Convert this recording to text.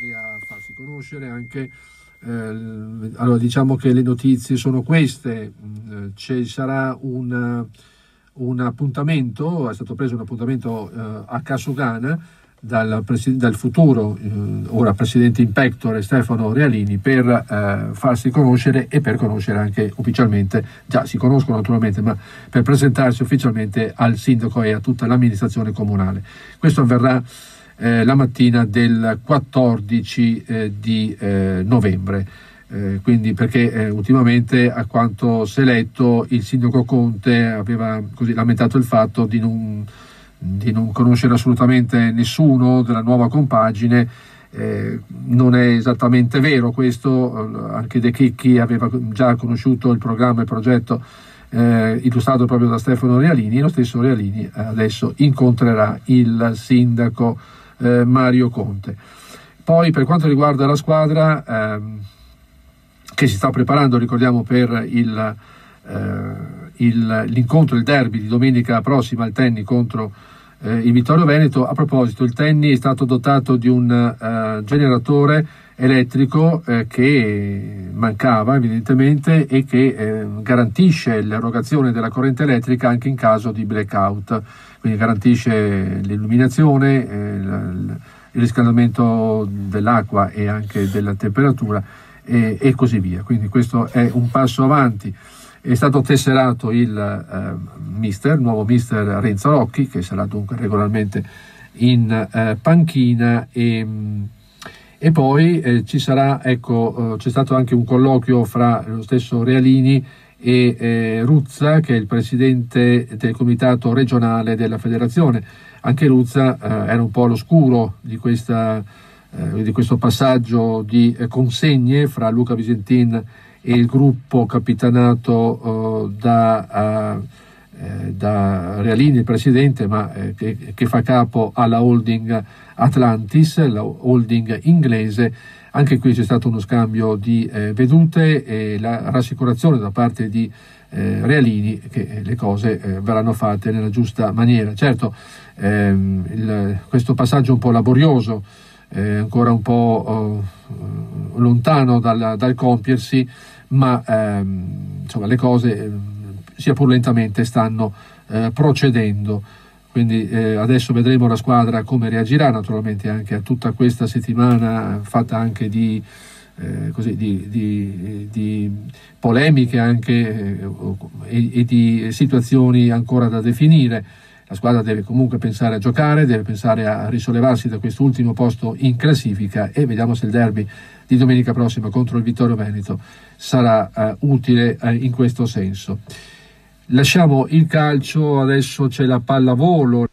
e a farsi conoscere anche. Allora, diciamo che le notizie sono queste: ci sarà un appuntamento, è stato preso un appuntamento a Kasugana dal futuro ora presidente in pectore Stefano Realini per farsi conoscere e per conoscere anche ufficialmente, già si conoscono naturalmente, ma per presentarsi ufficialmente al sindaco e a tutta l'amministrazione comunale. Questo avverrà la mattina del 14 di novembre, quindi perché ultimamente, a quanto si è letto, il sindaco Conte aveva così lamentato il fatto di non conoscere assolutamente nessuno della nuova compagine. Non è esattamente vero questo, anche De Chicchi aveva già conosciuto il programma e il progetto illustrato proprio da Stefano Realini, e lo stesso Realini adesso incontrerà il sindaco Mario Conte. Poi, per quanto riguarda la squadra che si sta preparando, ricordiamo, per l'incontro, il derby di domenica prossima, il Tenni contro il Vittorio Veneto. A proposito, il Tenni è stato dotato di un generatore elettrico che mancava evidentemente e che garantisce l'erogazione della corrente elettrica anche in caso di blackout, quindi garantisce l'illuminazione, il riscaldamento dell'acqua e anche della temperatura e così via. Quindi questo è un passo avanti. È stato tesserato il nuovo mister Renzo Rocchi, che sarà dunque regolarmente in panchina, e poi ci sarà, c'è stato anche un colloquio fra lo stesso Realini e Ruzza, che è il presidente del comitato regionale della federazione. Anche Ruzza era un po' all'oscuro di questo passaggio di consegne fra Luca Visentin e il gruppo capitanato da Realini, il presidente, ma che fa capo alla holding Atlantis, la holding inglese. Anche qui c'è stato uno scambio di vedute e la rassicurazione da parte di Realini che le cose verranno fatte nella giusta maniera. Certo, questo passaggio un po' laborioso, ancora un po' lontano dal compiersi, ma insomma le cose sia pur lentamente stanno procedendo. Quindi adesso vedremo la squadra come reagirà, naturalmente anche a tutta questa settimana fatta anche di polemiche anche e di situazioni ancora da definire. La squadra deve comunque pensare a giocare, deve pensare a risollevarsi da questo ultimo posto in classifica, e vediamo se il derby di domenica prossima contro il Vittorio Veneto sarà utile in questo senso. Lasciamo il calcio, adesso c'è la pallavolo.